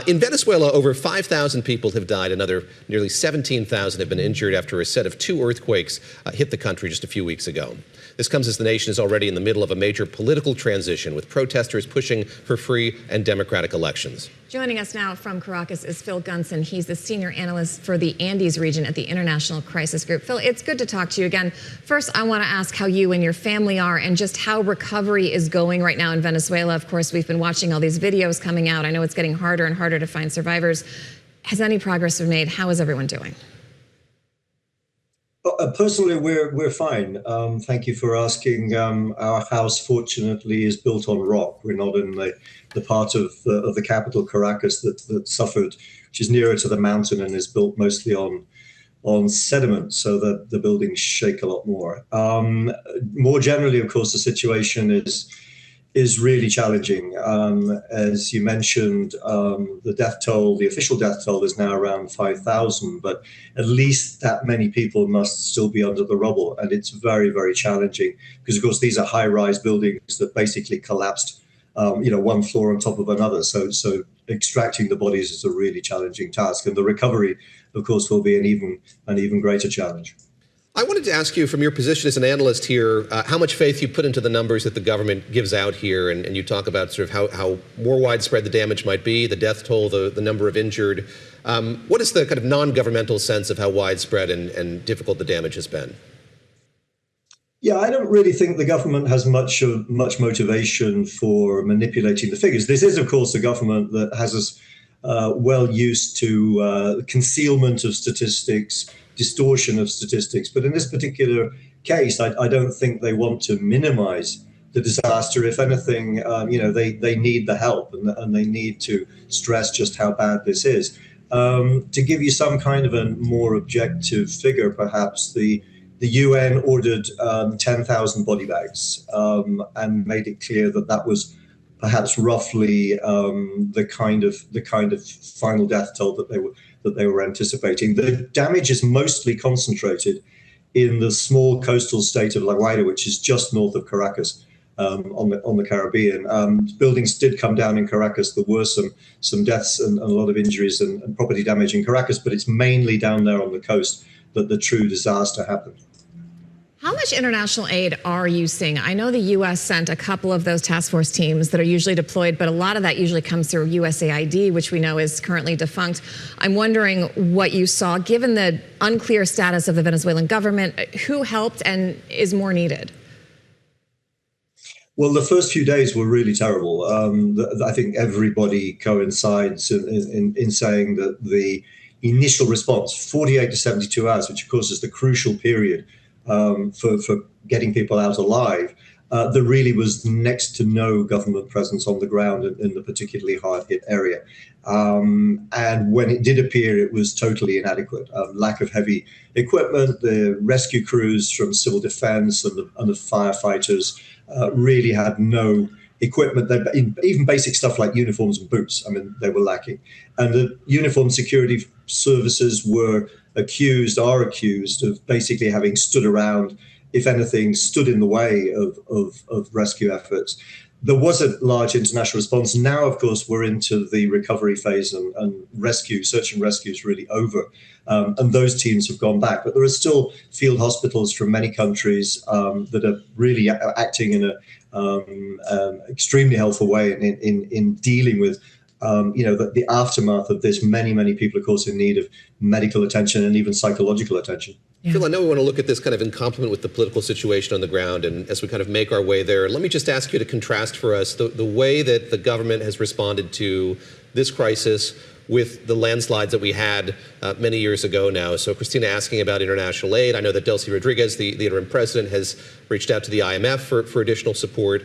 In Venezuela, over 5,000 people have died. Another nearly 17,000 have been injured after a set of 2 earthquakes hit the country just a few weeks ago. This comes as the nation is already in the middle of a major political transition, with protesters pushing for free and democratic elections. Joining us now from Caracas is Phil Gunson. He's the senior analyst for the Andes region at the International Crisis Group. Phil, it's good to talk to you again. First, I want to ask how you and your family are and just how recovery is going right now in Venezuela. Of course, we've been watching all these videos coming out. I know it's getting harder and harder to find survivors. Has any progress been made? How is everyone doing? Personally, we're fine. Thank you for asking. Our house, fortunately, is built on rock. We're not in the part of the capital, Caracas, that suffered, which is nearer to the mountain and is built mostly on sediment, so that the buildings shake a lot more. More generally, of course, the situation is really challenging. As you mentioned, the official death toll is now around 5,000, but at least that many people must still be under the rubble. And it's very, very challenging because, of course, these are high-rise buildings that basically collapsed, one floor on top of another. So extracting the bodies is a really challenging task. And the recovery, of course, will be an even greater challenge. I wanted to ask you, from your position as an analyst here, how much faith you put into the numbers that the government gives out here, and you talk about sort of how more widespread the damage might be, the death toll, the number of injured. What is the kind of non-governmental sense of how widespread and difficult the damage has been? Yeah, I don't really think the government has much motivation for manipulating the figures. This is, of course, a government that has us well used to concealment of statistics, distortion of statistics. But in this particular case, I don't think they want to minimize the disaster. If anything, they need the help and they need to stress just how bad this is. To give you some kind of a more objective figure, perhaps, the UN ordered 10,000 body bags and made it clear that was perhaps roughly the kind of final death toll that they were anticipating. The damage is mostly concentrated in the small coastal state of La Guaira, which is just north of Caracas, on the Caribbean. Buildings did come down in Caracas. There were some deaths and a lot of injuries and property damage in Caracas, but it's mainly down there on the coast that the true disaster happened. How much international aid are you seeing? I know the U.S. sent a couple of those task force teams that are usually deployed, but a lot of that usually comes through USAID, which we know is currently defunct. I'm wondering what you saw, given the unclear status of the Venezuelan government, who helped and is more needed? Well, the first few days were really terrible. I think everybody coincides in saying that the initial response, 48 to 72 hours, which of course is the crucial period for getting people out alive, there really was next to no government presence on the ground in the particularly hard-hit area. And when it did appear, it was totally inadequate. Lack of heavy equipment, the rescue crews from civil defense and the firefighters really had no equipment. Even basic stuff like uniforms and boots, they were lacking. And the uniform security services are accused of basically having stood around, if anything, stood in the way of rescue efforts. There was a large international response. Now, of course, we're into the recovery phase and search and rescue is really over. And those teams have gone back. But there are still field hospitals from many countries that are really acting in an extremely helpful way in dealing with the aftermath of this. Many people, of course, in need of medical attention and even psychological attention. Yeah. Phil, I know we want to look at this kind of in complement with the political situation on the ground, and as we kind of make our way there, let me just ask you to contrast for us the way that the government has responded to this crisis with the landslides that we had many years ago now. So Christina asking about international aid. I know that Delcy Rodriguez, the interim president, has reached out to the IMF for additional support.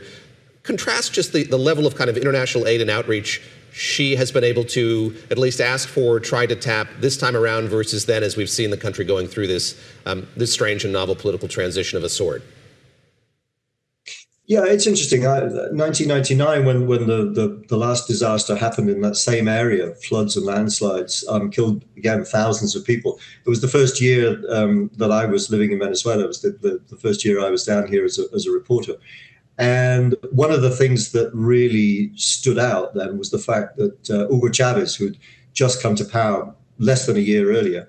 Contrast just the level of kind of international aid and outreach she has been able to at least ask for, try to tap this time around versus then, as we've seen the country going through this strange and novel political transition of a sort. Yeah, it's interesting. 1999, when the last disaster happened in that same area, floods and landslides, killed, again, thousands of people. It was the first year that I was living in Venezuela. It was the first year I was down here as a reporter. And one of the things that really stood out then was the fact that Hugo Chavez, who'd just come to power less than a year earlier,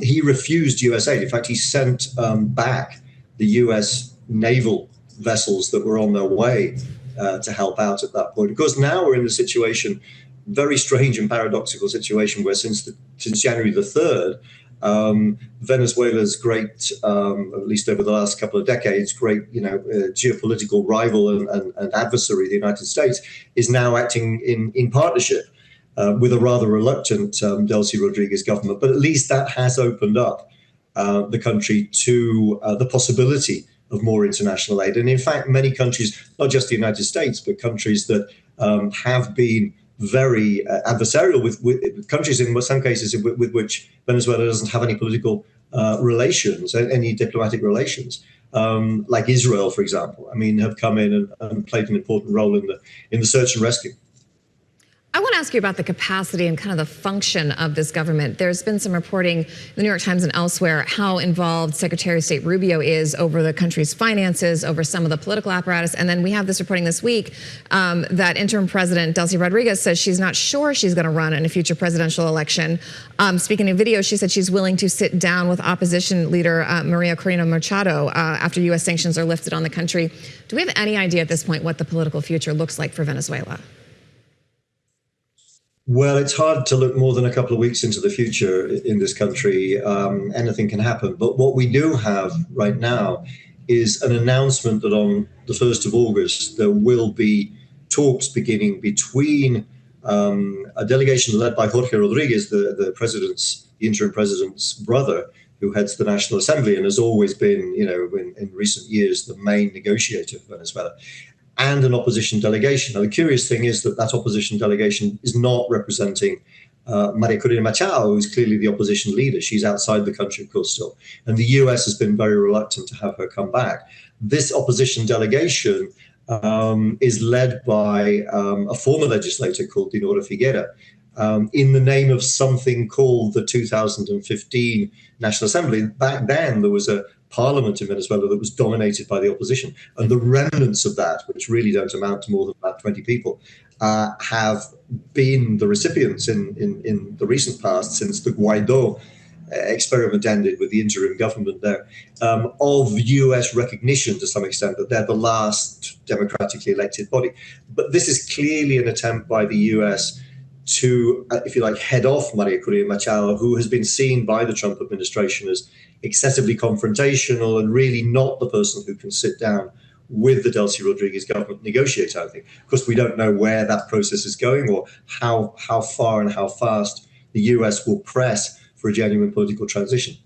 he refused US aid. In fact, he sent back the US naval vessels that were on their way to help out at that point. Of course, now we're in the situation, very strange and paradoxical situation, where since January the 3rd, Venezuela's great, at least over the last couple of decades, great geopolitical rival and adversary, the United States, is now acting in partnership with a rather reluctant Delcy Rodriguez government. But at least that has opened up the country to the possibility of more international aid. And in fact, many countries, not just the United States, but countries that have been very adversarial with countries, in some cases, with which Venezuela doesn't have any political relations, any diplomatic relations, like Israel, for example, have come in and played an important role in the search and rescue. I want to ask you about the capacity and kind of the function of this government. There's been some reporting in the New York Times and elsewhere how involved Secretary of State Rubio is over the country's finances, over some of the political apparatus. And then we have this reporting this week that interim president Delcy Rodriguez says she's not sure she's going to run in a future presidential election. Speaking of video, she said she's willing to sit down with opposition leader Maria Corina Machado after U.S. sanctions are lifted on the country. Do we have any idea at this point what the political future looks like for Venezuela? Well, it's hard to look more than a couple of weeks into the future in this country. Anything can happen. But what we do have right now is an announcement that on the 1st of August, there will be talks beginning between a delegation led by Jorge Rodriguez, the interim president's brother, who heads the National Assembly and has always been, in recent years, the main negotiator for Venezuela, and an opposition delegation. Now, the curious thing is that opposition delegation is not representing Maria Corina Machado, who's clearly the opposition leader. She's outside the country, of course, still. And the US has been very reluctant to have her come back. This opposition delegation is led by a former legislator called Dinora Figuera, in the name of something called the 2015 National Assembly. Back then, there was a parliament in Venezuela that was dominated by the opposition. And the remnants of that, which really don't amount to more than about 20 people, have been the recipients in the recent past, since the Guaido experiment ended with the interim government there, of US recognition to some extent that they're the last democratically elected body. But this is clearly an attempt by the US to, if you like, head off Maria Corina Machado, who has been seen by the Trump administration as excessively confrontational and really not the person who can sit down with the Delcy Rodriguez government, negotiate anything. Of course, we don't know where that process is going or how far and how fast the US will press for a genuine political transition.